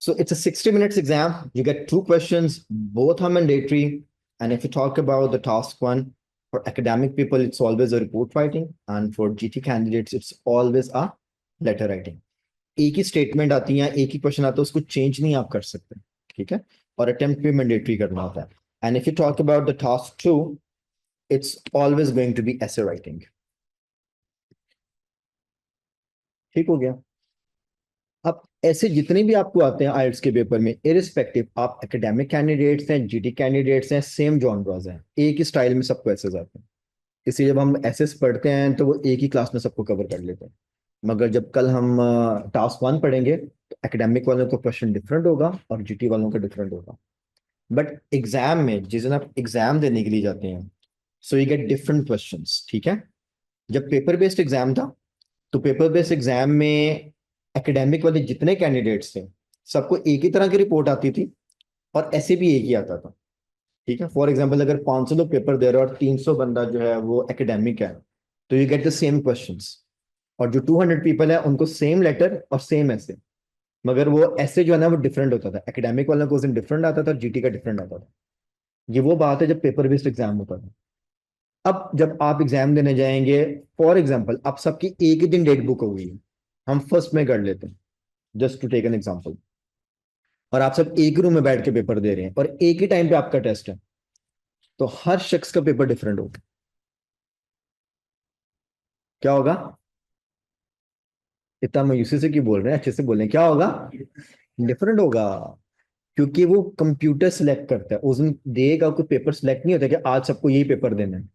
So it's a 60 minutes exam. You get two questions, both are mandatory. And if you talk about the task one, for academic people, it's always a report writing. And for GT candidates, it's always a letter writing. एक ही statement आती है, एक ही question आता है, उसको change नहीं आप कर सकते, ठीक है? और अटेम्प्ट भी मैंडेटरी करना होता है. And if you talk about the task two, it's always going to be essay writing. ठीक हो गया? अब ऐसे जितने भी आपको आते हैं आइल्स के पेपर में, इरिस्पेक्टिव आप एकेडमिक कैंडिडेट्स हैं, जीटी कैंडिडेट्स हैं, सेम जॉनर्स हैं, एक ही स्टाइल में सबको ऐसे आते हैं. इसलिए जब हम एसेस पढ़ते हैं तो वो एक ही क्लास में सबको कवर कर लेते हैं. मगर जब कल हम टास्क वन पढ़ेंगे तो एकेडमिक वालों का क्वेश्चन डिफरेंट होगा और जीटी वालों का डिफरेंट होगा. बट एग्जाम में जिस दिन आप एग्जाम देने के लिए जाते हैं, so you get different questions, ठीक है? जब पेपर बेस्ड एग्जाम था तो पेपर बेस्ड एग्जाम में एकेडमिक वाले जितने कैंडिडेट्स थे सबको एक ही तरह की रिपोर्ट आती थी और ऐसे भी एक ही आता था, ठीक है? फॉर एग्जाम्पल अगर 500 लोग पेपर दे रहे हैं और 300 बंदा जो है वो एकेडमिक है, तो you get the same questions. और जो 200 पीपल है उनको सेम लेटर और सेम ऐसे, मगर वो ऐसे जो है ना वो डिफरेंट होता था. एकेडमिक वाला को डिफरेंट आता था और जीटी का डिफरेंट आता था. ये वो बात है जब पेपर बेस्ड एग्जाम होता था. अब जब आप एग्जाम देने जाएंगे, फॉर एग्जाम्पल आप सबकी एक ही दिन डेट बुक हो गई है, हम फर्स्ट में कर लेते हैं just to take an example, और आप सब एक रूम में बैठ के पेपर दे रहे हैं और एक ही टाइम पे आपका टेस्ट है, तो हर शख्स का पेपर डिफरेंट होगा. क्या होगा? इतना मायूसी से क्यों बोल रहे हैं? अच्छे से बोलें. क्या होगा? डिफरेंट होगा. क्योंकि वो कंप्यूटर सिलेक्ट करता है, उस दिन देगा कोई पेपर सिलेक्ट नहीं होता कि आज सबको यही पेपर देना है.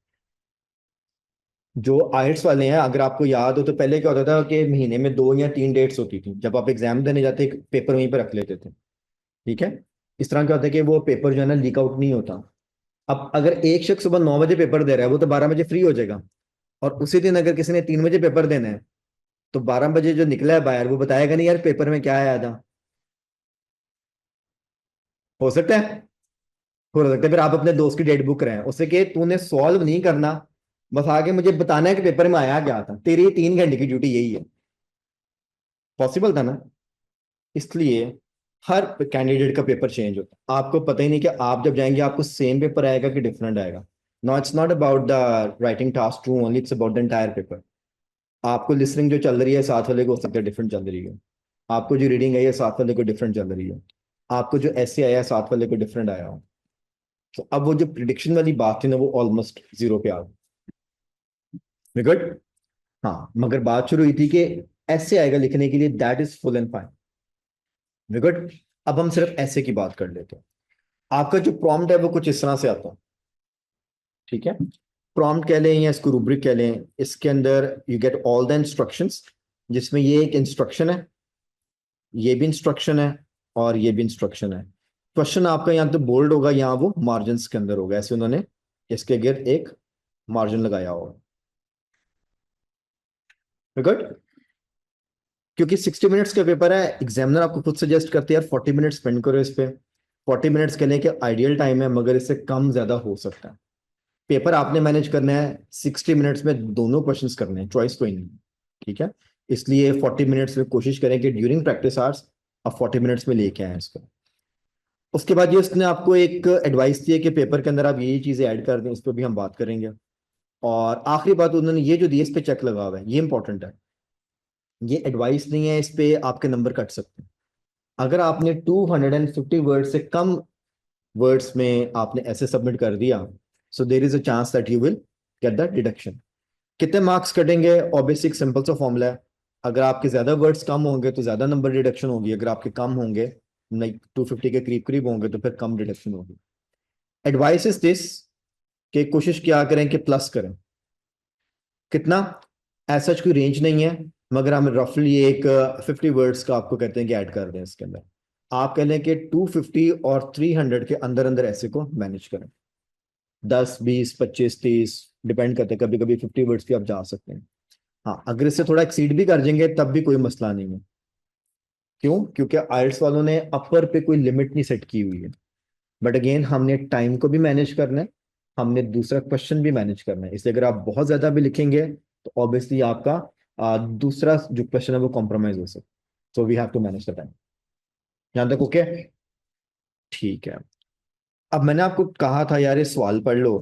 जो आइल्स वाले हैं, अगर आपको याद हो तो पहले क्या होता था कि महीने में 2 या 3 डेट्स होती थी, जब आप एग्जाम देने जाते पेपर वहीं पर रख लेते थे, ठीक है? इस तरह क्या होता है कि वो पेपर जो है ना लीक आउट नहीं होता. अब अगर एक शख्स सुबह 9 बजे पेपर दे रहा है वो तो 12 बजे फ्री हो जाएगा, और उसी दिन अगर किसी ने 3 बजे पेपर देना है तो 12 बजे जो निकला है बाहर वो बताएगा नहीं यार पेपर में क्या आया था. हो सकता है, हो सकता है. फिर आप अपने दोस्त की डेट बुक कराएं उससे कि तूने सॉल्व नहीं करना, बस आगे मुझे बताना है कि पेपर में आया क्या था, तेरी 3 घंटे की ड्यूटी यही है. पॉसिबल था ना? इसलिए हर कैंडिडेट का पेपर चेंज होता है. आपको पता ही नहीं कि आप जब जाएंगे आपको सेम पेपर आएगा कि डिफरेंट आएगा. No, it's not about the writing task two only, it's about the entire paper. आपको लिसनिंग जो चल रही है साथ वाले को हो सकता है डिफरेंट चल रही है, आपको जो रीडिंग आई है साथ वाले को डिफरेंट चल रही है, आपको जो ऐसे आया है साथ वाले को डिफरेंट आया हो. तो अब वो जो प्रिडिक्शन वाली बात थी ना वो ऑलमोस्ट जीरो पे आ गई. गुड. हाँ, मगर बात शुरू हुई थी कि ऐसे आएगा लिखने के लिए, that is full and fine. Good. अब हम सिर्फ ऐसे की बात कर लेते हैं. आपका जो प्रॉम्प्ट है वो कुछ इस तरह से आता है, ठीक है? प्रॉम्प्ट कह लें या इसको रूब्रिक कह लें, इसके अंदर you get all the instructions, जिसमें ये एक इंस्ट्रक्शन है, ये भी इंस्ट्रक्शन है और ये भी इंस्ट्रक्शन है. क्वेश्चन आपका यहाँ तो बोल्ड होगा, यहाँ वो मार्जिन के अंदर होगा, ऐसे उन्होंने इसके गिर्द एक मार्जिन लगाया होगा. गुड. क्योंकि 60 मिनट्स का पेपर है, एग्जामिनर आपको खुद सजेस्ट करते हैं यार 40 मिनट स्पेंड करो इस पे. 40 मिनट्स के लिए कि आइडियल टाइम है, मगर इससे कम ज्यादा हो सकता है. पेपर आपने मैनेज करना है, 60 मिनट्स में दोनों क्वेश्चंस करने हैं, चॉइस कोई नहीं, ठीक है? इसलिए 40 मिनट्स में कोशिश करें कि ड्यूरिंग प्रैक्टिस आवर्स आप 40 मिनट्स में लेके आए इसको. उसके बाद ये उसने आपको एक एडवाइस दी है कि पेपर के अंदर आप ये चीजें ऐड कर दें, इस पर भी हम बात करेंगे. और आखिरी बात उन्होंने ये जो दी है इस पे चेक लगा हुआ है, ये इंपॉर्टेंट है. ये एडवाइस नहीं है, इस पे आपके नंबर कट सकते हैं. अगर आपने 250 वर्ड से कम वर्ड्स में आपने ऐसे सबमिट कर दिया, so there is a chance that you will get the deduction. कितने मार्क्स कटेंगे? ऑब्वियसली सिंपल सा फॉर्मूला है. अगर आपके ज्यादा वर्ड्स कम होंगे तो ज्यादा नंबर डिडक्शन होगी, अगर आपके कम होंगे लाइक 250 के करीब करीब होंगे तो फिर कम डिडक्शन होगी. एडवाइस इज दिस कि कोशिश क्या करें कि प्लस करें. कितना? ऐसा कोई रेंज नहीं है, मगर हम रफली एक 50 वर्ड्स का आपको कहते हैं कि ऐड कर दें इसके अंदर. आप कह लें कि 250 और 300 के अंदर अंदर ऐसे को मैनेज करें. 10, 20, 25, 30 डिपेंड करते हैं, कभी कभी 50 वर्ड्स भी आप जा सकते हैं. हाँ, अगर इससे थोड़ा एक्सीड भी कर देंगे तब भी कोई मसला नहीं है. क्यों? क्योंकि आइल्स वालों ने अपर पे कोई लिमिट नहीं सेट की हुई है. बट अगेन हमने टाइम को भी मैनेज करना है, हमने दूसरा क्वेश्चन भी मैनेज करना है. इसलिए अगर आप बहुत ज्यादा भी लिखेंगे तो ऑब्वियसली आपका दूसरा जो क्वेश्चन है वो कॉम्प्रोमाइज हो सकता है. So we have to manage the time. यहां तक ओके? ठीक है। अब मैंने आपको कहा था यार ये सवाल पढ़ लो,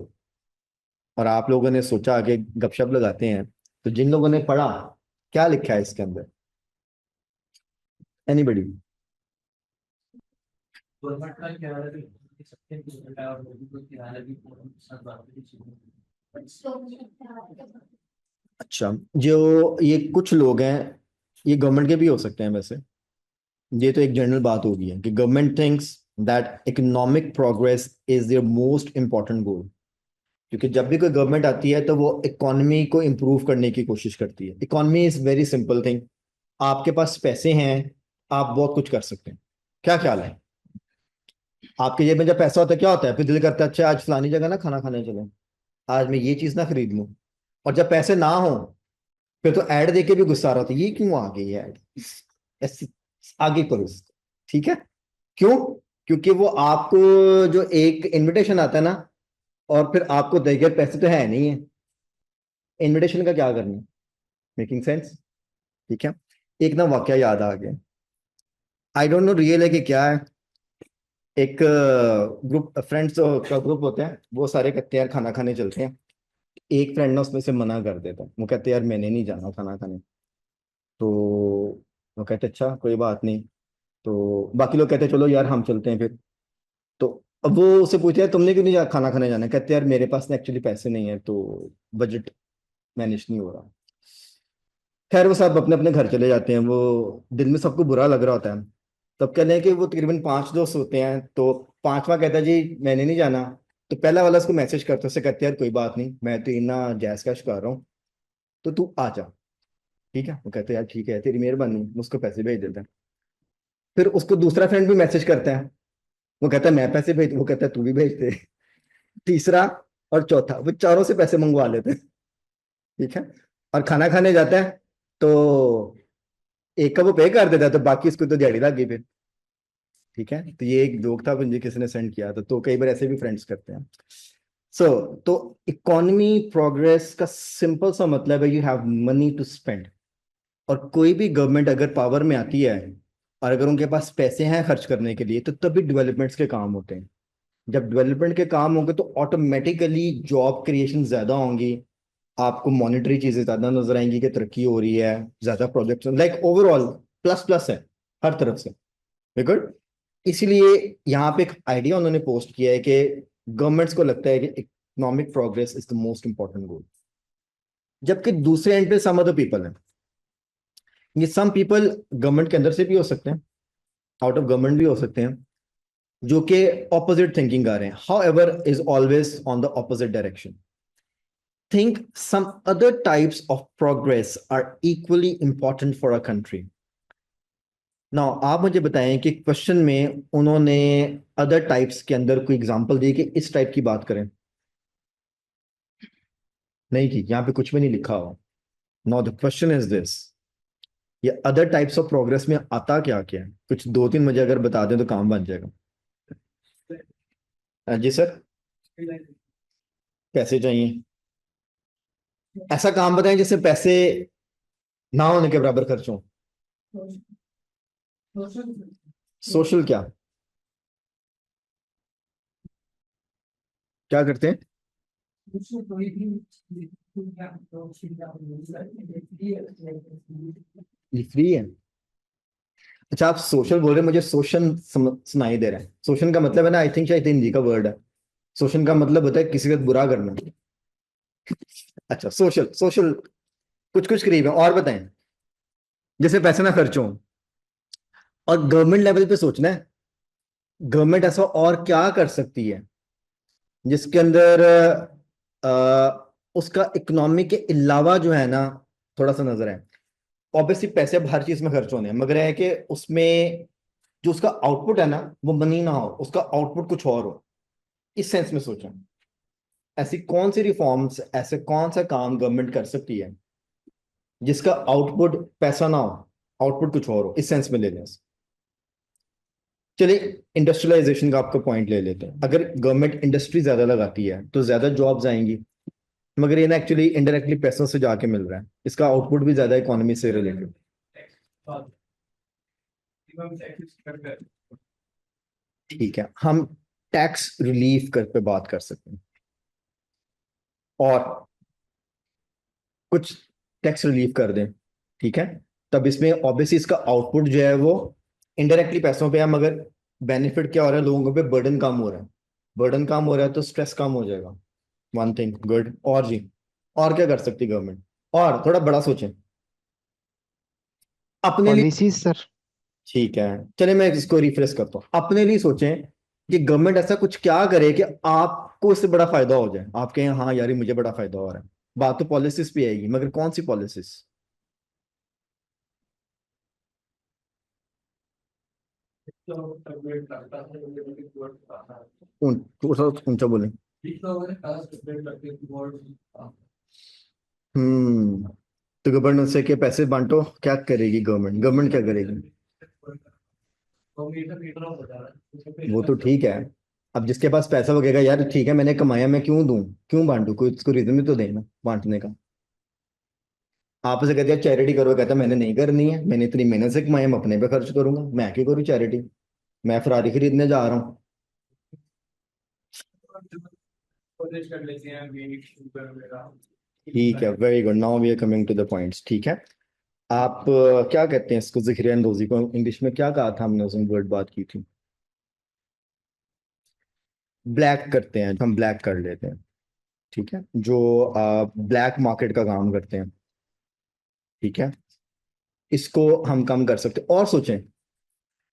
और आप लोगों ने सोचा कि गपशप लगाते हैं, तो जिन लोगों ने पढ़ा, क्या लिखा है इसके अंदर? एनीबडी? अच्छा, जो ये कुछ लोग हैं, ये गवर्नमेंट के भी हो सकते हैं वैसे। ये तो एक जनरल बात होगी है कि government thinks that economic progress is their most important goal. क्योंकि जब भी कोई गवर्नमेंट आती है तो वो इकोनॉमी को इम्प्रूव करने की कोशिश करती है। Economy is very simple thing. आपके पास पैसे हैं, आप बहुत कुछ कर सकते हैं। क्या ख्याल है? आपके जेब में जब पैसा होता है क्या होता है? फिर दिल करता है अच्छा आज फलानी जगह ना खाना खाने चलो, आज मैं ये चीज ना खरीद लूं। और जब पैसे ना हो, फिर तो ऐड देके भी गुस्सा आ रहा था, ये क्यों आ गई ऐड, ऐसे आगे करो इसको। ठीक है? क्यों? क्योंकि वो आपको जो एक इनविटेशन आता है ना, और फिर आपको देखे पैसे तो है नहीं है, इनविटेशन का क्या करना? Making sense? ठीक है। एक ना वाकया याद आ गया, आई डोंट नो रियल है कि क्या है। एक ग्रुप फ्रेंड्स का ग्रुप होता है, वो सारे कहते हैं यार खाना खाने चलते हैं। एक फ्रेंड ना उसमें से मना कर देता है, वो कहते हैं यार मैंने नहीं जाना खाना खाने। तो वो कहते अच्छा कोई बात नहीं। तो बाकी लोग कहते हैं चलो यार हम चलते हैं फिर। तो अब वो उससे पूछते हैं तुमने क्यों नहीं खाना खाने जाना है? कहते हैं यार मेरे पास ना एक्चुअली पैसे नहीं है, तो बजट मैनेज नहीं हो रहा। खैर वो सब अपने अपने घर चले जाते हैं। वो दिल में सबको बुरा लग रहा होता है। तब कहते हैं कि वो तकरीबन 5 दोस्त होते हैं, तो पांचवा कहता है जी मैंने नहीं जाना। तो पहला वाला उसको मैसेज करता है, उससे कहते हैं यार कोई बात नहीं, मैं तो इतना जैस कैश कर रहा हूँ, तो तू आ जा। ठीक है? वो कहते हैं यार ठीक है तेरी मेहरबानी, मैं उसको पैसे भेज देता है। फिर उसको दूसरा फ्रेंड भी मैसेज करता है, वो कहता है मैं पैसे भेज, वो कहता है तू भी भेज दे। तीसरा और चौथा, वो चारों से पैसे मंगवा लेते हैं। ठीक है? और खाना खाने जाता है, तो एक का वो पे कर देता है, तो बाकी इसको तो दिहाड़ी लग गई फिर। ठीक है? तो ये एक जोक था मुझे किसी ने सेंड किया था, तो कई बार ऐसे भी फ्रेंड्स करते हैं। सो तो इकोनॉमी प्रोग्रेस का सिंपल सा मतलब है you have money to spend. और कोई भी गवर्नमेंट अगर पावर में आती है, और अगर उनके पास पैसे हैं खर्च करने के लिए, तो तभी डेवलपमेंट्स के काम होते हैं। जब डेवलपमेंट के काम होंगे तो ऑटोमेटिकली जॉब क्रिएशन ज्यादा होंगी। आपको मॉनेटरी चीजें ज्यादा नजर आएंगी कि तरक्की हो रही है, ज्यादा projects, like overall plus plus है हर तरफ से। गुड। इसीलिए यहाँ पे एक आइडिया उन्होंने पोस्ट किया है कि गवर्नमेंट्स को लगता है कि economic progress is the most important गोल। जबकि दूसरे एंड पे सम अदर पीपल हैं। ये सम पीपल गवर्नमेंट के अंदर से भी हो सकते हैं, आउट ऑफ गवर्नमेंट भी हो सकते हैं, जो कि ऑपोजिट थिंकिंग आ रहे हैं, however is always on the opposite direction. Think some other types of progress are equally important for a country. Now आप मुझे बताएं कि क्वेश्चन में उन्होंने अदर टाइप्स के अंदर कोई एग्जांपल दी कि इस टाइप की बात करें? नहीं की, यहाँ पे कुछ भी नहीं लिखा हो। Now the question is this, ये अदर टाइप्स ऑफ प्रोग्रेस में आता क्या क्या है? कुछ दो तीन मुझे अगर बता दें तो काम बन जाएगा। जी सर। पैसे चाहिए? ऐसा काम बताएं जिससे पैसे ना होने के बराबर खर्च हो। सोशल क्या? क्या करते हैं? ये फ्री है? अच्छा आप सोशल बोल रहे हैं, मुझे शोषण सुनाई दे रहा है। शोषण का मतलब है ना, आई थिंक शायद हिंदी का वर्ड है। शोषण का मतलब होता है किसी का बुरा करना। अच्छा सोशल, सोशल कुछ कुछ करीब है, और बताएं। जैसे पैसे ना खर्च हो, और गवर्नमेंट लेवल पे सोचना है, गवर्नमेंट ऐसा और क्या कर सकती है जिसके अंदर उसका इकोनॉमी के अलावा जो है ना थोड़ा सा नजर है। ऑब्वियसली पैसे अब हर चीज में खर्च होने हैं, मगर है कि उसमें जो उसका आउटपुट है ना, वो मनी ना हो, उसका आउटपुट कुछ और हो। इस सेंस में सोचें, ऐसी कौन सी रिफॉर्म्स, ऐसे कौन सा काम गवर्नमेंट कर सकती है जिसका आउटपुट पैसा ना हो, आउटपुट कुछ और हो, इस सेंस में ले लें। चलिए इंडस्ट्रियलाइजेशन का आपका पॉइंट ले लेते हैं। अगर गवर्नमेंट इंडस्ट्री ज्यादा लगाती है तो ज्यादा जॉब्स आएंगी, मगर ये ना एक्चुअली इनडायरेक्टली पैसों से जाके मिल रहा है, इसका आउटपुट भी ज्यादा इकोनॉमी से रिलेटेड। ठीक है, हम टैक्स रिलीफ कर पे बात कर सकते हैं, और कुछ टैक्स रिलीफ कर दें, ठीक है। तब इसमें ऑब्वियसली इसका आउटपुट जो है वो इनडायरेक्टली पैसों पे है, मगर बेनिफिट क्या हो रहा है, लोगों पे बर्डन कम हो रहा है। बर्डन कम हो रहा है तो स्ट्रेस कम हो जाएगा। One thing good. और जी, और क्या कर सकती गवर्नमेंट? और थोड़ा बड़ा सोचें अपने लिए। Policies sir. ठीक है, चलिए मैं इसको रिफ्रेश करता हूँ। अपने लिए सोचें कि गवर्नमेंट ऐसा कुछ क्या करे कि आपको इससे बड़ा फायदा हो जाए, आप कहें हाँ यार ये मुझे बड़ा फायदा हो रहा है। बात तो पॉलिसिस पे आएगी, मगर कौन सी पॉलिसिस? थोड़ा ऊंचा बोले। हम्म। तो गवर्नमेंट से के पैसे बांटो, क्या करेगी गवर्नमेंट? गवर्नमेंट क्या करेगी? वो तो ठीक है। अब जिसके पास पैसा वगैरह, यार ठीक है मैंने कमाया, मैं क्यों दूं, क्यों बांटू? कोई इसको रीजन भी तो देना बांटने का। आप उसे कहते हैं चैरिटी करो, कहता मैंने नहीं करनी है, मैंने इतनी मेहनत से कमाया, मैं अपने पे खर्च करूंगा, मैं क्यों करूँ चैरिटी? मैं फरारी खरीदने जा रहा हूँ। ठीक है, very good, now we are coming to the points, ठीक है। आप क्या कहते हैं इसको, ज़िक्र अंदोजी को इंग्लिश में क्या कहा था हमने उस दिन, वर्ड बात की थी? ब्लैक करते हैं, हम ब्लैक कर लेते हैं, ठीक है। जो ब्लैक मार्केट का काम करते हैं, ठीक है, इसको हम कम कर सकते हैं। और सोचें,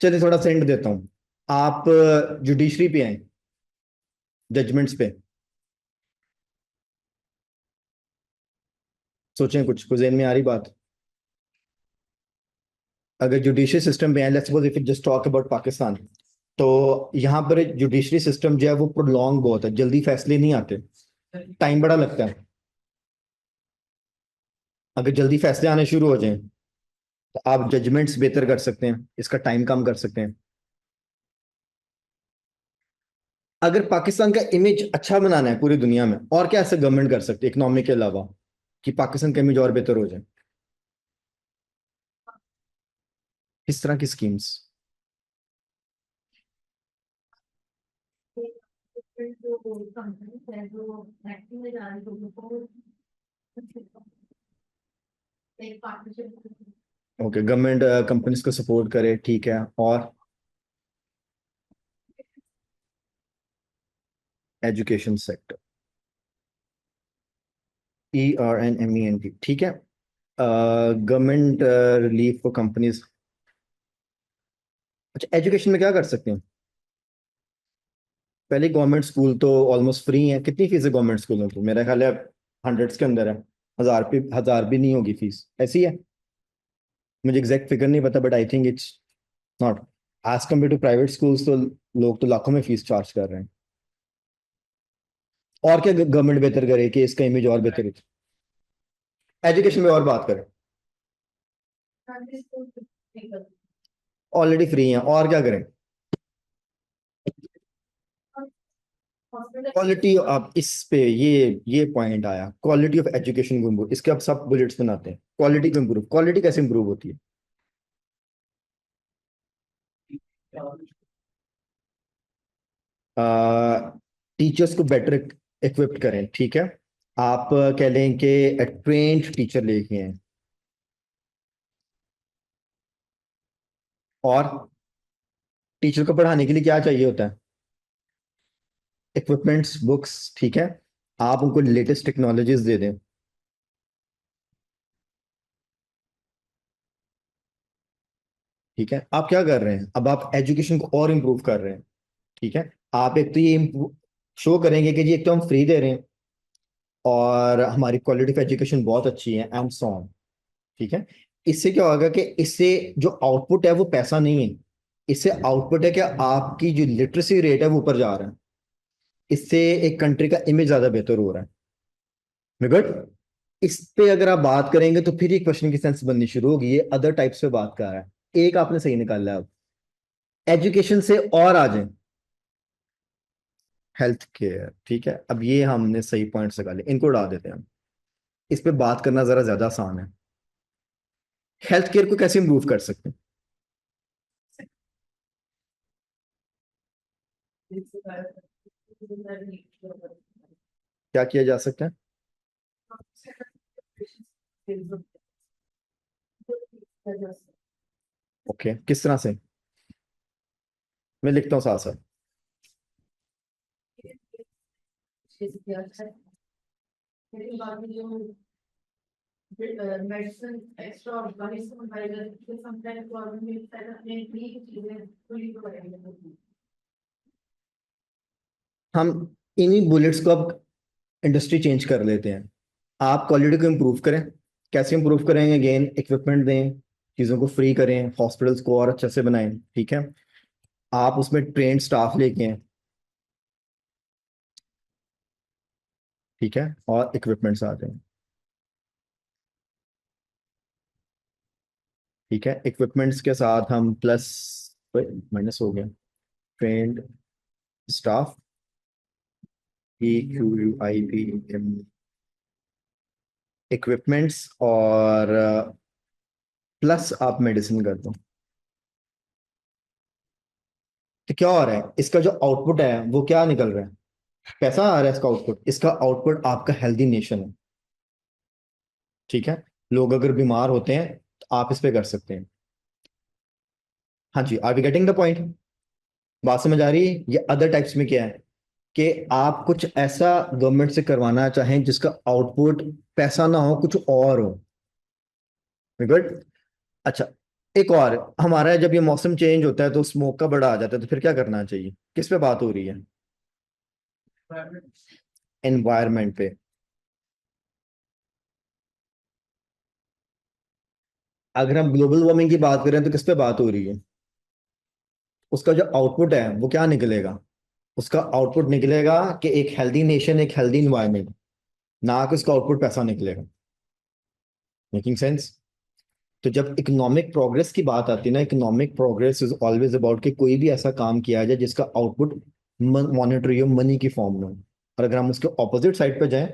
चलिए थोड़ा सेंड देता हूँ। आप जुडिशरी पे आए, जजमेंट्स पे सोचें, कुछ कुछ ज़हन में आ रही बात? अगर जुडिशियल सिस्टम पे आए, let's suppose if it just talk about Pakistan, तो यहाँ पर जुडिशरी सिस्टम जो है वो प्रोलॉन्ग बहुत है, जल्दी फैसले नहीं आते, टाइम बड़ा लगता है। अगर जल्दी फैसले आने शुरू हो जाएं तो आप जजमेंट्स बेहतर कर सकते हैं, इसका टाइम कम कर सकते हैं। अगर पाकिस्तान का इमेज अच्छा बनाना है पूरी दुनिया में, और क्या ऐसा गवर्नमेंट कर सकती है इकोनॉमी के अलावा, कि पाकिस्तान का इमेज और बेहतर हो जाए? इस तरह की स्कीम्स। ओके, गवर्नमेंट कंपनीज को सपोर्ट करे, ठीक है। और एजुकेशन सेक्टर, ERNMENT, ठीक है। Government relief for companies. अच्छा, एजुकेशन में क्या कर सकते हैं? पहले गवर्नमेंट स्कूल तो ऑलमोस्ट फ्री है। कितनी फीस है गवर्नमेंट स्कूलों की? मेरा ख्याल है हंड्रेड्स के अंदर है। हजार भी नहीं होगी फीस, ऐसी है। मुझे एग्जैक्ट फिगर नहीं पता, but I think it's not as compare to private schools. तो लोग तो लाखों में फीस चार्ज कर रहे हैं। और क्या गवर्नमेंट बेहतर करे कि इसका इमेज और बेहतर हो? एजुकेशन में और बात करें, ऑलरेडी फ्री है, और क्या करें? क्वालिटी, आप इस पे ये पॉइंट आया, क्वालिटी ऑफ एजुकेशन को इम्प्रूव, इसके आप सब बुलेट्स बनाते हैं, क्वालिटी को इम्प्रूव। क्वालिटी कैसे इम्प्रूव होती है? टीचर्स को बेटर इक्विप्ड करें, ठीक है। आप कह लें कि ट्रेंड टीचर लेके हैं। और टीचर को पढ़ाने के लिए क्या चाहिए होता है? इक्विपमेंट्स, बुक्स, ठीक है। आप उनको लेटेस्ट टेक्नोलॉजीज दे दें, ठीक है। आप क्या कर रहे हैं, अब आप एजुकेशन को और इम्प्रूव कर रहे हैं, ठीक है। आप एक तो ये शो करेंगे कि जी एक तो हम फ्री दे रहे हैं, और हमारी क्वालिटी ऑफ एजुकेशन बहुत अच्छी है, एंड सो ऑन, ठीक है। इससे क्या होगा कि इससे जो आउटपुट है वो पैसा नहीं है, इससे आउटपुट है कि आपकी जो लिटरेसी रेट है वो ऊपर जा रहा है। इससे एक कंट्री का इमेज ज्यादा बेहतर हो रहा है, गुड। इस पे अगर आप बात करेंगे तो फिर ये क्वेश्चन की सेंस बननी शुरू होगी, ये अदर टाइप्स पे बात कर रहा है। एक आपने सही निकाला है। अब एजुकेशन से और आ जाए, हेल्थ केयर, ठीक है। अब ये हमने सही पॉइंट्स निकाले, इनको उड़ा देते हैं हम। इस पे बात करना जरा ज्यादा आसान है। हेल्थ केयर को कैसे इंप्रूव कर सकते हैं? क्या किया जा सकता है? ओके, किस तरह से? मैं लिखता हूँ साथ साथ। Medicine extra medicine sometimes government में अपने फ्री की चीजें खुली तो करेंगे। हम इन्हीं बुलेट्स को अब इंडस्ट्री चेंज कर लेते हैं। आप क्वालिटी को इम्प्रूव करें। कैसे इम्प्रूव करेंगे? अगेन इक्विपमेंट दें, चीज़ों को फ्री करें, हॉस्पिटल्स को और अच्छे से बनाएं। ठीक है, आप उसमें ट्रेन स्टाफ लेके आएं। ठीक है, और इक्विपमेंट्स आते हैं। ठीक है, इक्विपमेंट्स के साथ हम प्लस माइनस हो गया, ट्रेंड स्टाफ, EQUIP, इक्विपमेंट्स और प्लस आप मेडिसिन कर दो। तो क्या हो रहा है? इसका जो आउटपुट है वो क्या निकल रहा है? पैसा आ रहा है इसका आउटपुट। इसका आउटपुट आपका हेल्दी नेशन है। ठीक है, लोग अगर बीमार होते हैं तो आप इस पे कर सकते हैं। हाँ जी, are we getting the point? बात समझ आ रही है? ये अदर टाइप्स में क्या है कि आप कुछ ऐसा गवर्नमेंट से करवाना चाहें जिसका आउटपुट पैसा ना हो, कुछ और हो। गुड। अच्छा, एक और, हमारा जब ये मौसम चेंज होता है तो स्मोक का बड़ा आ जाता है, तो फिर क्या करना चाहिए? किस पे बात हो रही है? एनवायरमेंट पे। अगर हम ग्लोबल वार्मिंग की बात करें तो किस पे बात हो रही है? उसका जो आउटपुट है वो क्या निकलेगा? उसका आउटपुट निकलेगा कि एक हेल्दी नेशन, एक हेल्दी इन्वायरमेंट, ना कि उसका आउटपुट पैसा निकलेगा। Making sense? तो जब इकोनॉमिक प्रोग्रेस की बात आती है ना, economic progress is always about कि कोई भी ऐसा काम किया जाए जिसका आउटपुट मॉनेटरी हो, मनी की फॉर्म में हो। और अगर हम उसके ऑपोजिट साइड पे जाएं,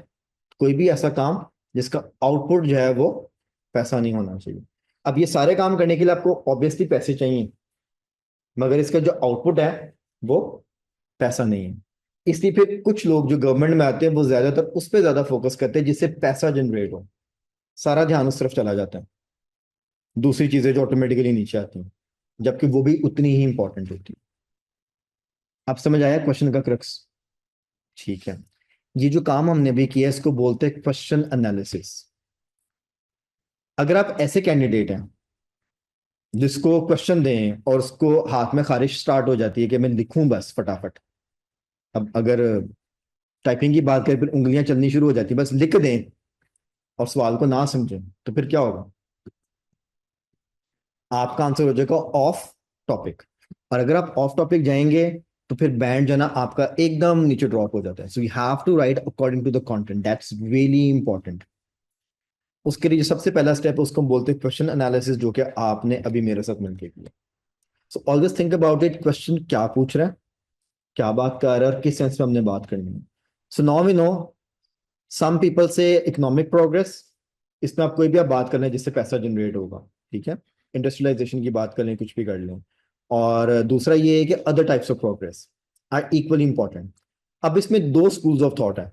कोई भी ऐसा काम जिसका आउटपुट जो है वो पैसा नहीं होना चाहिए। अब ये सारे काम करने के लिए आपको ऑब्वियसली पैसे चाहिए, मगर इसका जो आउटपुट है वो पैसा नहीं है। इसलिए फिर कुछ लोग जो गवर्नमेंट में आते हैं वो ज्यादातर उस पर ज्यादा फोकस करते हैं जिससे पैसा जनरेट हो। सारा ध्यान उस तरफ चला जाता है, दूसरी चीजें जो ऑटोमेटिकली नीचे आती हैं, जबकि वो भी उतनी ही इंपॉर्टेंट होती है। आप समझ आया क्वेश्चन का क्रक्स? ठीक है, ये जो काम हमने भी किया इसको बोलते हैं क्वेश्चन एनालिसिस। अगर आप ऐसे कैंडिडेट हैं जिसको क्वेश्चन दें और उसको हाथ में खारिश स्टार्ट हो जाती है कि मैं लिखूं बस फटाफट, अब अगर टाइपिंग की बात करें फिर उंगलियां चलनी शुरू हो जाती है, बस लिख दें और सवाल को ना समझें, तो फिर क्या होगा? आपका आंसर हो जाएगा ऑफ टॉपिक। और अगर आप ऑफ टॉपिक जाएंगे तो फिर बैंड जो है ना आपका एकदम नीचे ड्रॉप हो जाता है। So you have to write according to the content, that's really important. उसके लिए जो सबसे पहला स्टेप है उसको हम बोलते हैं क्वेश्चन एनालिसिस, जो कि आपने अभी मेरे साथ मिलकर किया। So always think about it, question क्या पूछ रहा है, क्या बात कर रहा है और किस सेंस में हमने बात करनी है। So now we know, some people से इकोनॉमिक प्रोग्रेस, इसमें आप कोई भी आप बात कर लें जिससे पैसा जनरेट होगा। ठीक है, इंडस्ट्रियलाइजेशन की बात कर लें, कुछ भी कर लें। और दूसरा ये है कि other types of progress are equally important. अब इसमें दो स्कूल्स ऑफ थॉट है,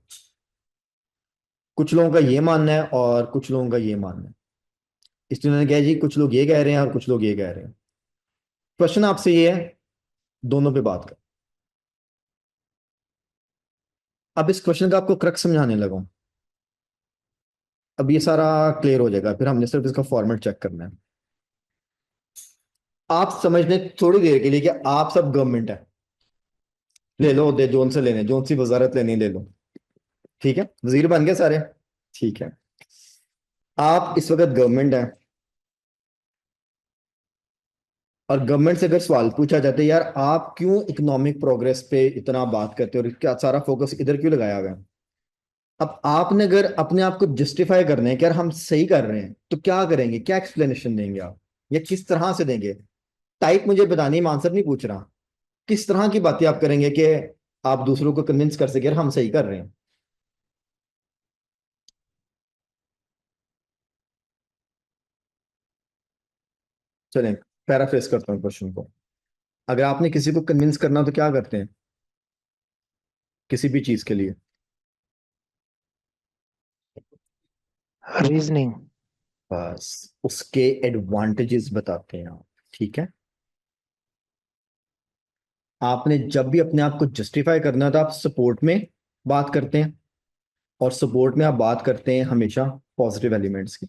कुछ लोगों का ये मानना है और कुछ लोगों का ये मानना है। इसलिए उन्होंने कहा जी कुछ लोग ये कह रहे हैं और कुछ लोग ये कह रहे हैं। क्वेश्चन आपसे ये है, दोनों पे बात कर। अब इस क्वेश्चन का आपको क्रक्स समझाने लगा हूं। अब ये सारा क्लियर हो जाएगा, फिर हमने सिर्फ इसका फॉर्मेट चेक करना है। आप समझ लें थोड़ी देर के लिए कि आप सब गवर्नमेंट है। ले लो, दे जोन से लेने, जोन सी वजारत लेनी ले लो। ठीक है, वजीर बन गए सारे। ठीक है, आप इस वक्त गवर्नमेंट है और गवर्नमेंट से अगर सवाल पूछा जाता है यार आप क्यों इकोनॉमिक प्रोग्रेस पे इतना बात करते हो और क्या सारा फोकस इधर क्यों लगाया हुआ है, अब आपने अगर अपने आप को जस्टिफाई करना है कि यार हम सही कर रहे हैं, तो क्या करेंगे? क्या एक्सप्लेनेशन देंगे आप, या किस तरह से देंगे? टाइप मुझे बतानी है, आंसर नहीं पूछ रहा। किस तरह की बातें आप करेंगे कि आप दूसरों को कन्विंस कर सके यार हम सही कर रहे हैं? चलें, पैराफ्रेज करता हूँ क्वेश्चन को। अगर आपने किसी को कन्विंस करना हो तो क्या करते हैं? किसी भी चीज के लिए? रीजनिंग। बस उसके एडवांटेजेस बताते हैं आप। ठीक है, आपने जब भी अपने आप को जस्टिफाई करना था, आप सपोर्ट में बात करते हैं, और सपोर्ट में आप बात करते हैं हमेशा पॉजिटिव एलिमेंट्स की।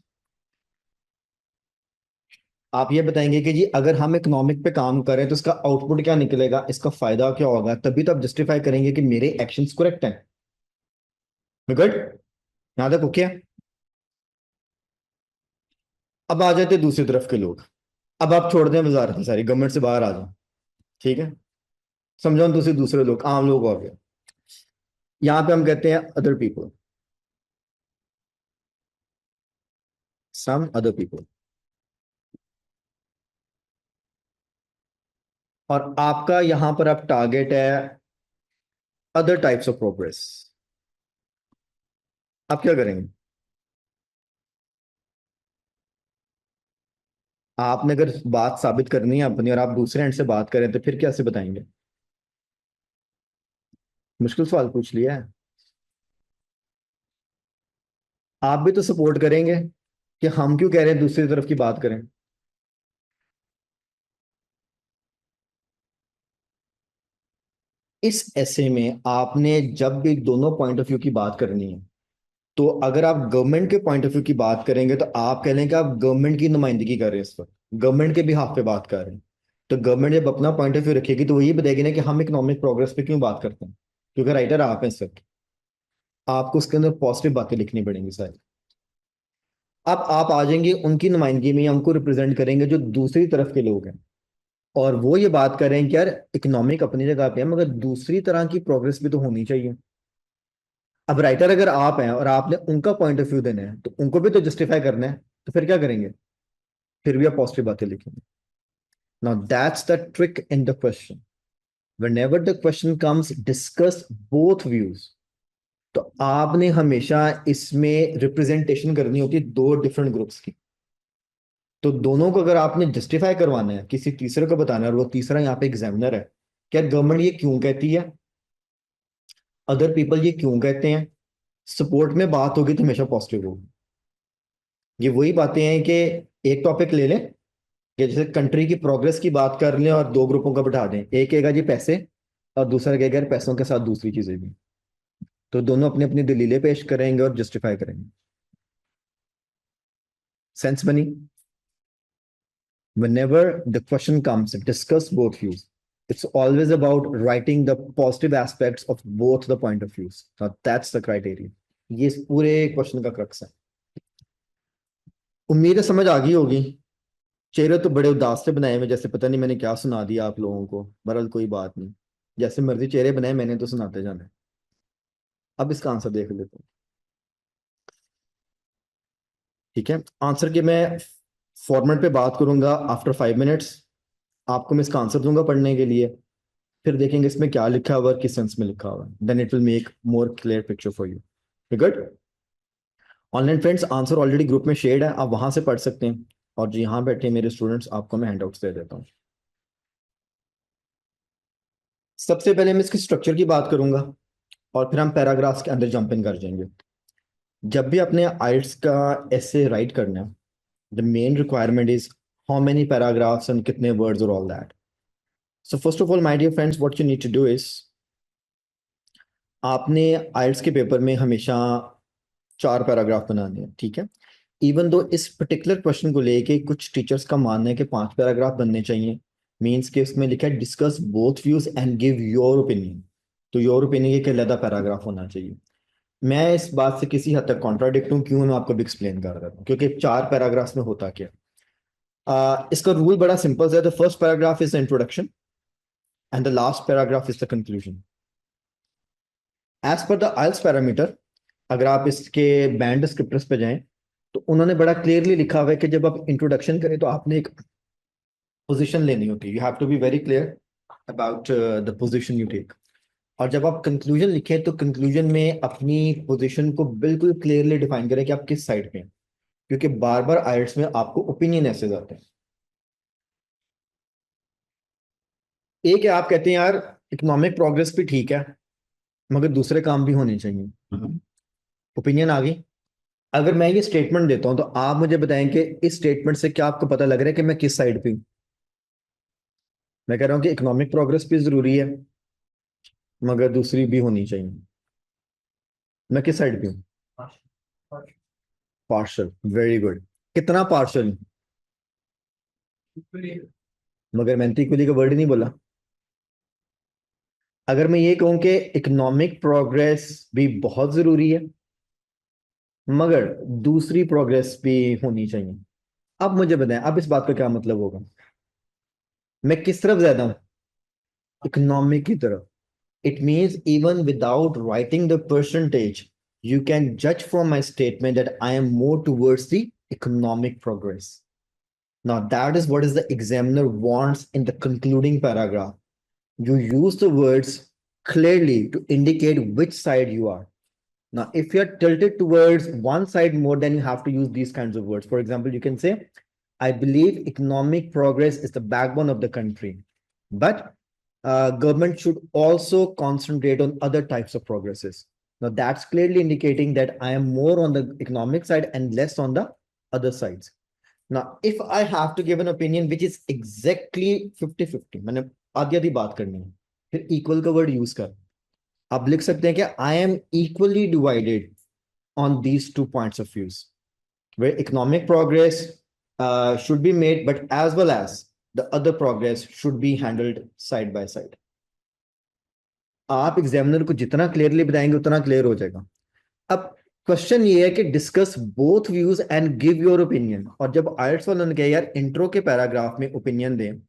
आप ये बताएंगे कि जी अगर हम इकोनॉमिक पे काम करें तो इसका आउटपुट क्या निकलेगा, इसका फायदा क्या होगा, तभी तो आप जस्टिफाई करेंगे कि मेरे एक्शंस करेक्ट हैं। गुड, यहां तक ओके है? अब आ जाते हैं दूसरी तरफ के लोग। अब आप छोड़ दें वजारत सारी, गवर्नमेंट से बाहर आ जाओ। ठीक है, समझाओ दूसरे दूसरे लोग, आम लोग हो गए। यहाँ पे हम कहते हैं other people, some other people. और आपका यहां पर अब टारगेट है अदर टाइप्स ऑफ प्रोग्रेस। आप क्या करेंगे? आपने अगर बात साबित करनी है अपनी और आप दूसरे एंड से बात करें तो फिर कैसे बताएंगे? मुश्किल सवाल पूछ लिया है। आप भी तो सपोर्ट करेंगे कि हम क्यों कह रहे हैं दूसरी तरफ की बात करें। इस ऐसे में आपने जब भी दोनों पॉइंट ऑफ व्यू की बात करनी है, तो अगर आप गवर्नमेंट के पॉइंट ऑफ व्यू की बात करेंगे तो आप कह लें कि आप गवर्नमेंट की नुमाइंदगी कर रहे हैं, इस पर गवर्नमेंट के बिहाफ पे बात कर रहे हैं। तो गवर्नमेंट जब अपना पॉइंट ऑफ व्यू रखेगी तो वो ये बताएगी ना कि हम इकोनॉमिक प्रोग्रेस पे क्यों बात करते हैं, क्योंकि राइटर आप हैं सर। आपको उसके अंदर पॉजिटिव बातें लिखनी पड़ेंगी सारी। अब आप आ जाएंगे उनकी नुमाइंदगी में, हमको रिप्रेजेंट करेंगे जो दूसरी तरफ के लोग हैं, और वो ये बात कर रहे हैं कि यार इकोनॉमिक अपनी जगह पे है मगर दूसरी तरह की प्रोग्रेस भी तो होनी चाहिए। अब राइटर अगर आप हैं और आपने उनका पॉइंट ऑफ व्यू देना है तो उनको भी तो जस्टिफाई करना है, तो फिर क्या करेंगे? फिर भी आप पॉजिटिव बातें लिखेंगे। Now that's the trick in the question. whenever the question comes, discuss both views। तो आपने हमेशा इसमें रिप्रेजेंटेशन करनी होती है दो डिफरेंट ग्रुप्स की। तो दोनों को अगर आपने जस्टिफाई करवाना है, किसी तीसरे को बताना है, और वो तीसरा यहाँ पे एग्जामिनर है, क्या गवर्नमेंट ये क्यों कहती है, अदर पीपल ये क्यों कहते हैं, सपोर्ट में बात होगी तो हमेशा पॉजिटिव होगी। ये वही बातें हैं कि एक टॉपिक ले लें कि जैसे कंट्री की प्रोग्रेस की बात कर लें और दो ग्रुपों को बिठा दें, एक कहेगा जी पैसे और दूसरा कहेगा यार पैसों के साथ दूसरी चीजें भी। तो दोनों अपनी अपनी दलीलें पेश करेंगे और जस्टिफाई करेंगे। सेंस बनी? whenever the question comes, discuss both views. It's always about writing the positive aspects of both the point of views. Now that's the criteria. ये इस पूरे क्वेश्चन का क्रक्स है। उम्मीद है समझ आ गई होगी। चेहरे तो बड़े उदास से बनाए हुए, जैसे पता नहीं मैंने क्या सुना दिया आप लोगों को। बहरहाल कोई बात नहीं, जैसे मर्जी चेहरे बनाए, मैंने तो सुनाते जाना है। अब इसका आंसर देख लेते हैं। ठीक है, आंसर की मैं फॉर्मेट पे बात करूंगा आफ्टर 5 मिनट्स। आपको मैं इसका आंसर दूंगा पढ़ने के लिए, फिर देखेंगे इसमें क्या लिखा हुआ है, किस सेंस में लिखा हुआ है। Then it will make more clear picture for you. Good. Online friends, answer already group में शेयर्ड है, आप वहां से पढ़ सकते हैं। और जो यहाँ बैठे मेरे स्टूडेंट्स, आपको मैं हैंडआउट्स दे देता हूँ। सबसे पहले मैं इसकी स्ट्रक्चर की बात करूंगा और फिर हम पैराग्राफ्स के अंदर जंप इन कर जाएंगे। जब भी अपने आइल्स का ऐसे राइट करना है, the main requirement is how many paragraphs and कितने वर्ड्स और all that. So first of all my dear friends, what you need to do is, आपने आइल्स के पेपर में हमेशा 4 पैराग्राफ बनाने हैं। ठीक है, इवन दो इस पर्टिकुलर क्वेश्चन को लेके कुछ टीचर्स का मानना है कि 5 पैराग्राफ बनने चाहिए। मीन्स के उसमें लिखा है discuss both views and give your opinion. तो योर ओपिनियन एक अलग पैराग्राफ होना चाहिए। मैं इस बात से किसी हद तक कॉन्ट्राडिक्ट हूँ, क्यों, मैं आपको भी एक्सप्लेन कर रहा हूँ। क्योंकि 4 पैराग्राफ्स में होता क्या, इसका रूल बड़ा सिंपल है। The first paragraph is the introduction and the last paragraph is the conclusion. As per the IELTS parameter, अगर आप इसके बैंड डिस्क्रिप्टर्स पे जाएं तो उन्होंने बड़ा क्लियरली लिखा हुआ है कि जब आप इंट्रोडक्शन करें तो आपने एक पोजीशन लेनी होती है। You have to be very clear about the position you take. और जब आप कंक्लूजन लिखें तो कंक्लूजन में अपनी पोजीशन को बिल्कुल क्लियरली डिफाइन करें कि आप किस साइड पे हैं, क्योंकि बार बार आइल्स में आपको ओपिनियन ऐसे जाते हैं। एक है, आप कहते हैं यार इकोनॉमिक प्रोग्रेस भी ठीक है, मगर दूसरे काम भी होने चाहिए। ओपिनियन आ गई। अगर मैं ये स्टेटमेंट देता हूं तो आप मुझे बताएं कि इस स्टेटमेंट से क्या आपको पता लग रहा है कि मैं किस साइड पे हूं। मैं कह रहा हूं कि इकोनॉमिक प्रोग्रेस भी जरूरी है मगर दूसरी भी होनी चाहिए। मैं किस साइड पे हूँ? पार्शल। Very good. कितना पार्शल? मगर मैंने तो इक्वली का वर्ड ही नहीं बोला। अगर मैं ये कहूं कि इकोनॉमिक प्रोग्रेस भी बहुत जरूरी है मगर दूसरी प्रोग्रेस भी होनी चाहिए, अब मुझे बताएं अब इस बात का क्या मतलब होगा? मैं किस तरफ ज्यादा हूं? इकोनॉमिक की तरफ। It means even without writing the percentage, you can judge from my statement that I am more towards the economic progress. Now, that is what is the examiner wants in the concluding paragraph. You use the words clearly to indicate which side you are. Now, if you're tilted towards one side more, then you have to use these kinds of words. For example, you can say, I believe economic progress is the backbone of the country, but government should also concentrate on other types of progresses. Now, that's clearly indicating that I am more on the economic side and less on the other sides. Now, if I have to give an opinion which is exactly 50-50, मैंने आधी आधी बात करनी है, फिर equal का word use कर। आप लिख सकते हैं कि I am equally divided on these 2 points of views, where economic progress should be made, but as well as the other progress should be handled side by side. आप examiner को जितना clearly बताएंगे उतना क्लियर हो जाएगा। अब question ये है कि discuss both views and give your opinion. और जब आयल्स वालों ने कहा यार इंट्रो के पैराग्राफ में ओपिनियन दें,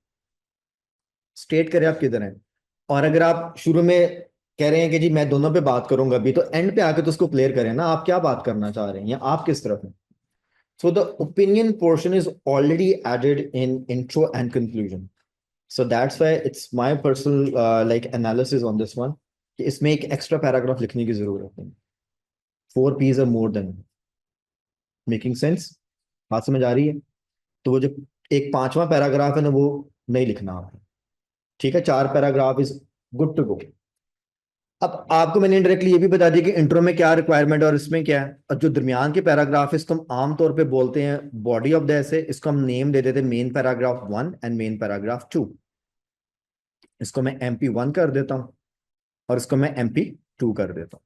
स्टेट करें आप किधर हैं। और अगर आप शुरू में कह रहे हैं कि जी मैं दोनों पे बात करूंगा अभी, तो एंड पे आके तो उसको क्लियर करें ना, आप क्या बात करना चाह रहे हैं या आप किस तरफ हैं। So the opinion portion is already added in intro and conclusion. So that's why it's my personal like analysis on this one कि इसमें एक एक्स्ट्रा पैराग्राफ लिखने की जरूरत नहीं। 4 P's are more than making sense। बात समझ आ रही है? तो वो जो एक पांचवा पैराग्राफ है ना वो नहीं लिखना आपने। ठीक है, 4 paragraph is good to go. अब आपको मैंने इनडायरेक्टली ये भी बता दिया कि इंट्रो में क्या रिक्वायरमेंट है और इसमें क्या है। और जो दरमियान के पैराग्राफ है इसको हम आमतौर पे बोलते हैं बॉडी ऑफ द एसे। इसको हम नेम दे देते हैं main paragraph 1 and main paragraph 2। इसको मैं MP1 कर देता हूं और इसको मैं MP2 कर देता हूं।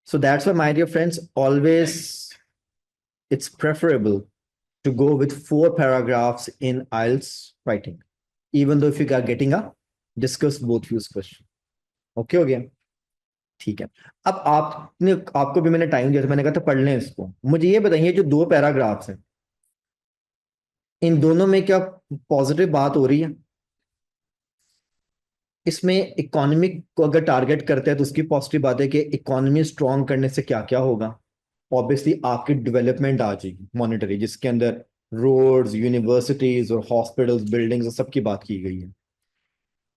So that's why my dear friends always it's preferable to go with 4 paragraphs in IELTS writing, even though if you are getting a discuss both views question. Okay हो गया? ठीक है। अब आपने आपको भी मैंने टाइम दिया था, मैंने कहा था पढ़ लें इसको। मुझे ये बताइए जो 2 पैराग्राफ्स हैं इन दोनों में क्या पॉजिटिव बात हो रही है? इसमें इकोनॉमिक को अगर टारगेट करते हैं तो उसकी पॉजिटिव बात है कि इकोनॉमी स्ट्रॉन्ग करने से क्या क्या होगा। ऑब्वियसली आपकी डेवलपमेंट आ जाएगी मॉनेटरी, जिसके अंदर रोड्स, यूनिवर्सिटीज और हॉस्पिटल्स, बिल्डिंग्स सबकी बात की गई है।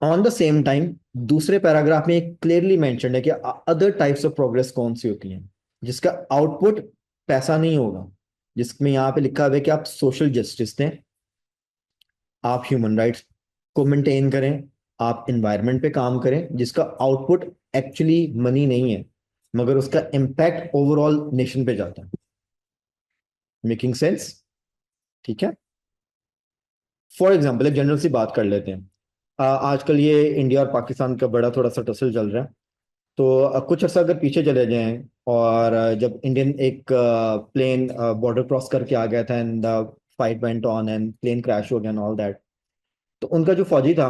ऑन द सेम टाइम दूसरे पैराग्राफ में क्लियरली मेंशन है कि अदर टाइप्स ऑफ प्रोग्रेस कौन सी होती हैं जिसका आउटपुट पैसा नहीं होगा। जिसमें यहाँ पे लिखा हुआ है कि आप सोशल जस्टिस दें, आप ह्यूमन राइट्स को मेंटेन करें, आप इन्वायरमेंट पे काम करें, जिसका आउटपुट एक्चुअली मनी नहीं है मगर उसका इम्पैक्ट ओवरऑल नेशन पे जाता है। Making sense? ठीक है। फॉर एग्जाम्पल एक जनरल सी बात कर लेते हैं। आजकल ये इंडिया और पाकिस्तान का बड़ा थोड़ा सा टसल चल रहा है। तो कुछ अर्सा अगर पीछे चले जाएं और जब इंडियन एक प्लेन बॉर्डर क्रॉस करके आ गया था and fight went on and plane crash हो गया एंड ऑल दैट, तो उनका जो फौजी था,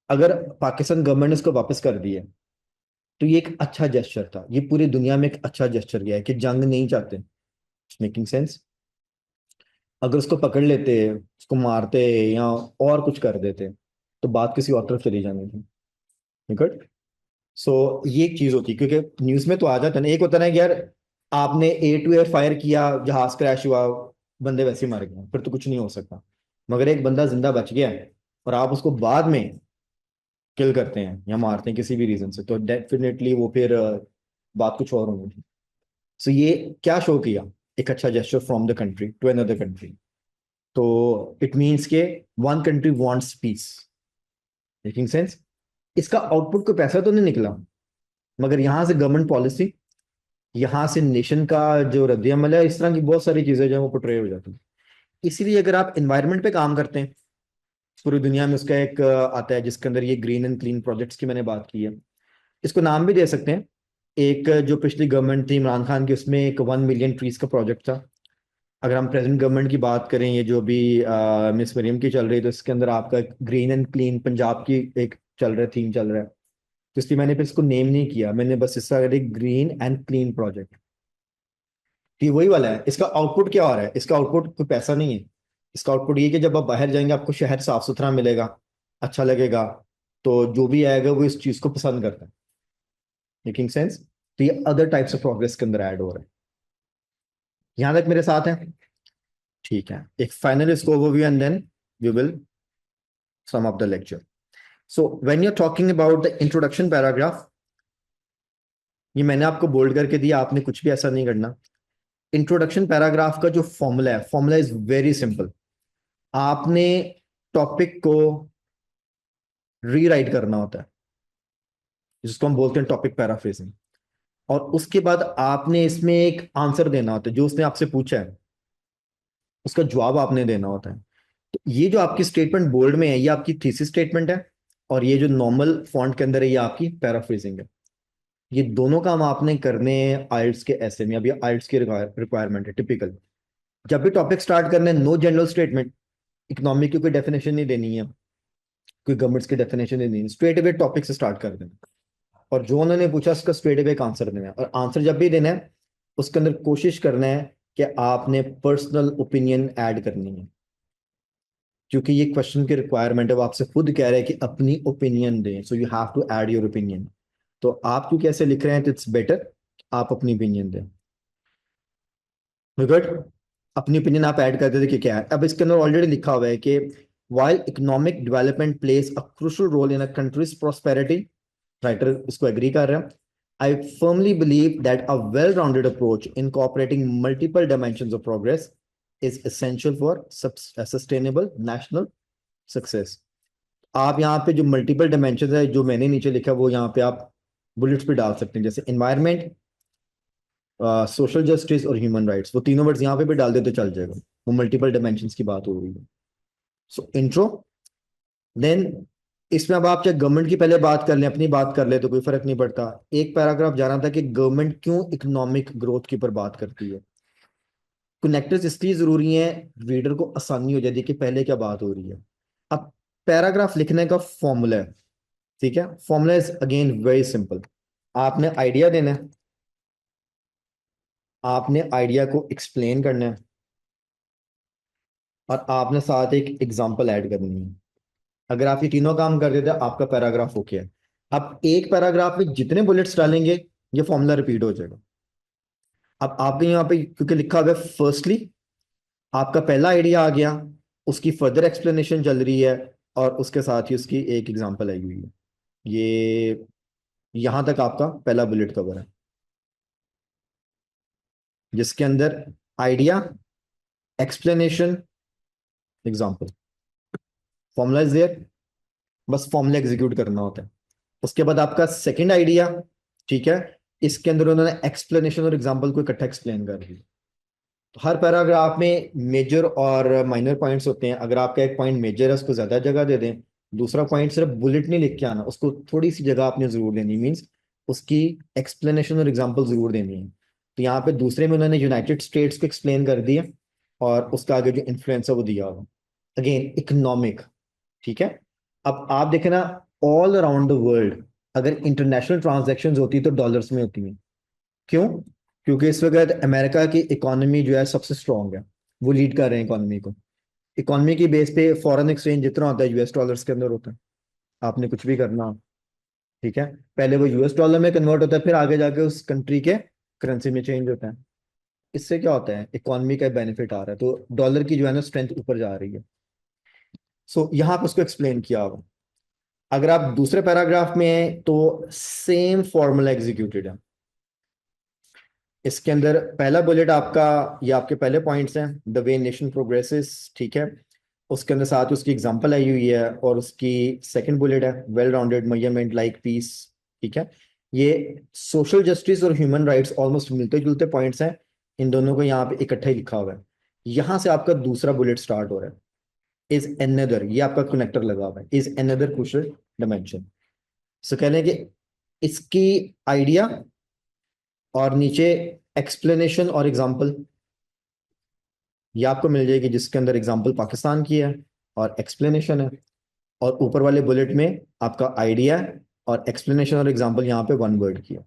अगर पाकिस्तान गवर्नमेंट ने इसको वापस कर दिया तो ये एक अच्छा जेस्चर था। ये पूरी दुनिया में एक अच्छा जेस्चर गया है कि जंग नहीं चाहते। Making sense? अगर उसको पकड़ लेते, उसको मारते या और कुछ कर देते तो बात किसी और तरफ चली जानी थी। गुड। सो ये एक चीज होती है क्योंकि न्यूज में तो आ जाता है ना। एक होता है ना कि यार आपने A to A फायर किया, जहाज क्रैश हुआ, बंदे वैसे ही मर गए, फिर तो कुछ नहीं हो सकता। मगर एक बंदा जिंदा बच गया है और आप उसको बाद में किल करते हैं या मारते हैं किसी भी रीजन से, तो डेफिनेटली वो फिर बात कुछ और होगी। सो ये क्या शो किया? एक अच्छा gesture from the country to another country. तो इट मीन्स के one country wants peace. Making sense? इसका आउटपुट कोई पैसा तो नहीं निकला। मगर यहाँ से गवर्नमेंट पॉलिसी, यहाँ से नेशन का जो रद्द-ए-अमल है, इस तरह की बहुत सारी चीजें जो है वो पोर्ट्रे हो जाती हैं। इसीलिए अगर आप इन्वायरमेंट पे काम करते हैं, पूरी दुनिया में उसका एक आता है जिसके अंदर ये ग्रीन एंड क्लीन प्रोजेक्ट्स की मैंने बात की है। इसको नाम भी दे सकते हैं। एक जो पिछली गवर्नमेंट थी इमरान खान की, उसमें एक 1 मिलियन ट्रीज का प्रोजेक्ट था। अगर हम प्रेजेंट गवर्नमेंट की बात करें, ये जो भी मिस मरियम की चल रही है, तो इसके अंदर आपका ग्रीन एंड क्लीन पंजाब की एक चल रहा है, थीम चल रहा है। तो इसलिए मैंने फिर इसको नेम नहीं किया, मैंने बस इसका ग्रीन एंड क्लीन प्रोजेक्ट। ये वही वाला है। इसका आउटपुट क्या आ रहा है? इसका आउटपुट कोई पैसा नहीं है। इसका आउटपुट ये कि जब आप बाहर जाएंगे आपको शहर साफ सुथरा मिलेगा, अच्छा लगेगा, तो जो भी आएगा वो इस चीज को पसंद करता है। Making sense? तो ये अदर टाइप्स ऑफ प्रोग्रेस के अंदर ऐड हो रहा है। यहां तक मेरे साथ है? ठीक है, एक फाइनल इसको overview and then we will sum up the lecture. So when you are talking about the introduction paragraph, ये मैंने आपको बोल्ड करके दिया, आपने कुछ भी ऐसा नहीं करना। इंट्रोडक्शन पैराग्राफ का जो फॉर्मूला है, फॉर्मूला इज वेरी सिंपल। आपने टॉपिक को रीराइट करना होता है, जिसको हम बोलते हैं टॉपिक पैराफ्रेजिंग। और उसके बाद आपने इसमें एक आंसर देना होता है, जो उसने आपसे पूछा है उसका जवाब आपने देना होता है। तो ये जो आपकी स्टेटमेंट बोल्ड में है, ये आपकी थीसिस स्टेटमेंट है, और ये जो नॉर्मल फॉन्ट के अंदर है, ये आपकी पैराफ्रेजिंग है। ये दोनों काम आपने करने हैं आइल्स के ऐसे में। अभी आइल्स की रिक्वायरमेंट है टिपिकल। जब भी टॉपिक स्टार्ट करने, नो जनरल स्टेटमेंट, इकोनॉमिक की कोई डेफिनेशन नहीं देनी है, कोई गवर्नमेंट्स की डेफिनेशन नहीं देनी, स्ट्रेट अवे टॉपिक से स्टार्ट कर देना। और जो उन्होंने पूछा उसका स्ट्रेट अवे एक आंसर देना है। और आंसर जब भी देना है, उसके अंदर कोशिश करना है कि आपने पर्सनल ओपिनियन ऐड करनी है, क्योंकि ये क्वेश्चन की रिक्वायरमेंट है। वो आपसे खुद कह रहे हैं कि अपनी ओपिनियन दें, so you have to add your opinion. तो आप क्योंकि ऐसे लिख रहे हैं, तो इट्स बेटर आप अपनी ओपिनियन दें। गुड। अपनी ओपिनियन आप ऐड करते थे कि क्या है। अब इसके अंदर ऑलरेडी लिखा हुआ है कि while economic development plays a crucial role in a country's prosperity, writer इसको एग्री कर रहे हैं। I firmly believe that a well-rounded approach incorporating multiple dimensions of progress is essential for sustainable national success. आप यहाँ पे जो multiple dimension है, जो मैंने नीचे लिखा, वो यहाँ पे आप बुलेट्स पे डाल सकते हैं, जैसे इन्वायरमेंट, सोशल जस्टिस और ह्यूमन राइट्स। वो तीनों वर्ड्स यहाँ पे भी डाल दे तो चल जाएगा, वो मल्टीपल डायमेंशन की बात हो रही है। सो इंट्रो, देन इसमें अब आप चाहे गवर्नमेंट की पहले बात कर लें, अपनी बात कर ले, तो कोई फर्क नहीं पड़ता। एक पैराग्राफ जाना था कि गवर्नमेंट क्यों इकोनॉमिक ग्रोथ के ऊपर बात करती है। कनेक्टर्स इसलिए जरूरी हैं, रीडर को आसानी हो जाती है कि पहले क्या बात हो रही है। अब पैराग्राफ लिखने का फॉर्मूला है, ठीक है। Formula is again very simple. आपने आइडिया देना है, आपने आइडिया को एक्सप्लेन करना है, और आपने साथ एक एग्जांपल ऐड करनी है। अगर आप ये तीनों काम कर देते, आपका पैराग्राफ ओके है। अब एक पैराग्राफ में जितने बुलेट्स डालेंगे, ये फॉर्मूला रिपीट हो जाएगा। अब आपके यहाँ पे क्योंकि लिखा हुआ है फर्स्टली, आपका पहला आइडिया आ गया, उसकी फर्दर एक्सप्लेनेशन चल रही है, और उसके साथ ही उसकी एक एग्जांपल आई हुई है। ये यहां तक आपका पहला बुलेट कवर है, जिसके अंदर idea, explanation, example, formula is there. बस फॉर्मूला एग्जीक्यूट करना होता है। उसके बाद आपका सेकंड आइडिया, ठीक है, इसके अंदर उन्होंने एक्सप्लेनेशन और एग्जांपल को इकट्ठा एक्सप्लेन कर दिया। तो हर पैराग्राफ में मेजर और माइनर पॉइंट्स होते हैं। अगर आपका एक पॉइंट मेजर है, उसको ज्यादा जगह दे दें। दूसरा पॉइंट सिर्फ बुलेट नहीं लिख के आना, उसको थोड़ी सी जगह आपने जरूर देनी, मीन्स उसकी एक्सप्लेनेशन और एग्जांपल जरूर देनी है। तो यहाँ पे दूसरे में उन्होंने यूनाइटेड स्टेट्स को एक्सप्लेन कर दिया, और उसका आगे जो इन्फ्लुएंस है वो दिया होगा, अगेन इकोनॉमिक, ठीक है। अब आप देखें ना, ऑल अराउंड द वर्ल्ड अगर इंटरनेशनल ट्रांजैक्शंस होती तो डॉलर्स में होती हैं। क्यों? क्योंकि इस वक्त अमेरिका की इकोनॉमी जो है सबसे स्ट्रांग है, वो लीड कर रहे हैं इकोनॉमी को। इकोनॉमी की बेस पे फॉरेन एक्सचेंज जितना होता है यूएस डॉलर्स के अंदर होता है। आपने कुछ भी करना, ठीक है, पहले वो यूएस डॉलर में कन्वर्ट होता है, फिर आगे जाके उस कंट्री के करेंसी में चेंज होता है। इससे क्या होता है, इकोनॉमी का बेनिफिट आ रहा है, तो डॉलर की जो है ना स्ट्रेंथ ऊपर जा रही है। सो यहाँ पे उसको एक्सप्लेन किया हुआ। अगर आप दूसरे पैराग्राफ में हैं, तो सेम फॉर्मूला एग्जीक्यूटेड है। इसके अंदर पहला बुलेट आपका, ये आपके पहले पॉइंट्स हैं, द वे नेशन प्रोग्रेसेस, ठीक है। उसके अंदर साथ उसकी एग्जांपल आई हुई है, और उसकी सेकंड बुलेट है well rounded measurement like peace, ठीक है। ये सोशल जस्टिस और ह्यूमन राइट्स ऑलमोस्ट मिलते जुलते पॉइंट्स हैं, इन दोनों को यहाँ पे इकट्ठा ही लिखा हुआ है। यहां से आपका दूसरा बुलेट स्टार्ट हो रहा है, इज एनदर, ये आपका कनेक्टर लगा हुआ है, इज एनदर क्रूशियल डायमेंशन। सो कह लें कि इसकी आइडिया और नीचे एक्सप्लेनेशन और एग्जाम्पल, ये आपको मिल जाएगी, जिसके अंदर एग्जाम्पल पाकिस्तान की है और एक्सप्लेनेशन है, और ऊपर वाले बुलेट में आपका आइडिया और एक्सप्लेनेशन और एग्जाम्पल यहाँ पे वन वर्ड की है।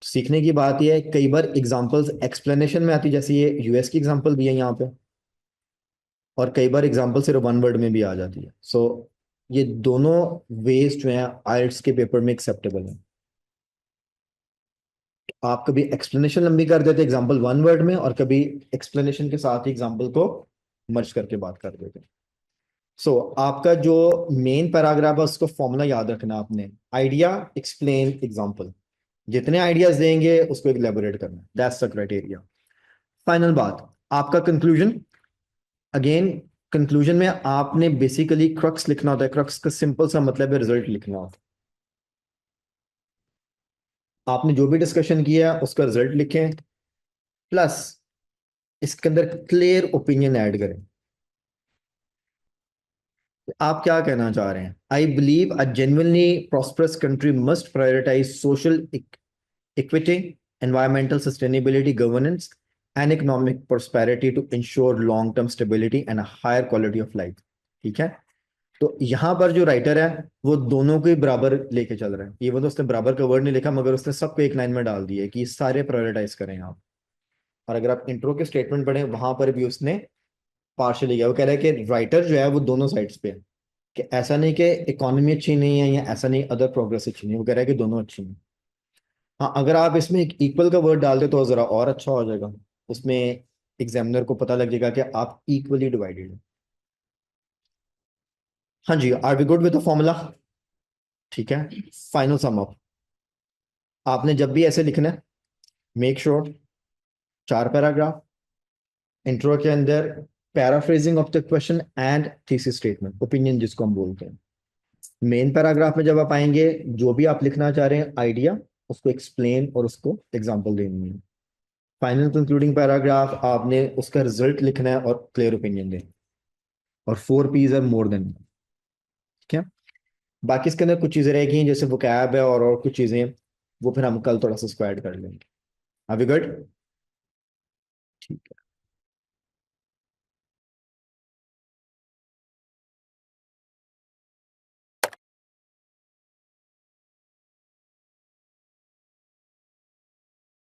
सीखने की बात यह है, कई बार एग्जाम्पल्स एक्सप्लेनेशन में आती, जैसे ये यूएस की एग्जाम्पल भी है यहाँ पे, और कई बार एग्जाम्पल सिर्फ वन वर्ड में भी आ जाती है। सो ये दोनों वेज जो हैं आइल्स के पेपर में एक्सेप्टेबल हैं। आप कभी एक्सप्लेनेशन लंबी कर देते एग्जाम्पल वन वर्ड में, और कभी एक्सप्लेनेशन के साथ ही एग्जाम्पल को मर्ज करके बात कर देते। आपका जो मेन पैराग्राफ है उसको फॉर्मूला याद रखना आपने, आइडिया एक्सप्लेन एग्जाम्पल, जितने आइडियाज देंगे उसको इलेबोरेट करना, दैट्स द क्राइटेरिया। फाइनल बात, आपका कंक्लूजन। अगेन कंक्लूजन में आपने बेसिकली क्रक्स लिखना होता है, क्रक्स का सिंपल सा मतलब है रिजल्ट लिखना होता है। आपने जो भी डिस्कशन किया उसका रिजल्ट लिखें, प्लस इसके अंदर क्लियर ओपिनियन ऐड करें। आप क्या कहना चाह रहे हैं? I believe a genuinely prosperous country must prioritize social equity, environmental sustainability, governance, and economic prosperity to ensure long term stability and a higher quality of life। ठीक है, तो यहां पर जो राइटर है वो दोनों को ही बराबर लेके चल रहा है। ये वो तो उसने बराबर का वर्ड नहीं लिखा, मगर उसने सबको एक लाइन में डाल दिया है कि सारे प्रायोरिटाइज करें आप। और अगर आप इंट्रो के स्टेटमेंट पढ़े, वहां पर भी उसने पार्शली किया। वो कह रहा है कि राइटर जो है वो दोनों साइड्स पे है, कि ऐसा नहीं कि इकोनॉमी अच्छी नहीं है या ऐसा नहीं अदर प्रोग्रेस अच्छी नहीं, वो कह रहा है कि दोनों अच्छी हैं। हाँ, अगर आप इसमें एक इक्वल का वर्ड डाल दे तो जरा और अच्छा हो जाएगा, उसमें एग्जामिनर को पता लग जाएगा कि आप इक्वली डिवाइडेड हैं। हाँ जी, are we good with the formula? ठीक है, फाइनल सम अप। आपने जब भी ऐसे लिखना है, मेक श्योर 4 पैराग्राफ, इंट्रो के अंदर paraphrasing of the question and thesis statement, opinion जिसको हम बोलते हैं। मेन पैराग्राफ में जब आप आएंगे, जो भी आप लिखना चाह रहे हैं आइडिया, उसको एक्सप्लेन और उसको एग्जाम्पल देनी है। फाइनल कंक्लूडिंग पैराग्राफ आपने उसका रिजल्ट लिखना है और क्लियर ओपिनियन देना, और 4 P's आर मोर देन। ठीक है, बाकी इसके अंदर कुछ चीजें रहेगी जैसे वोकैब है और कुछ चीजें, वो फिर हम कल थोड़ा सा स्क्वाड कर लेंगे। अभी गुड? ठीक है।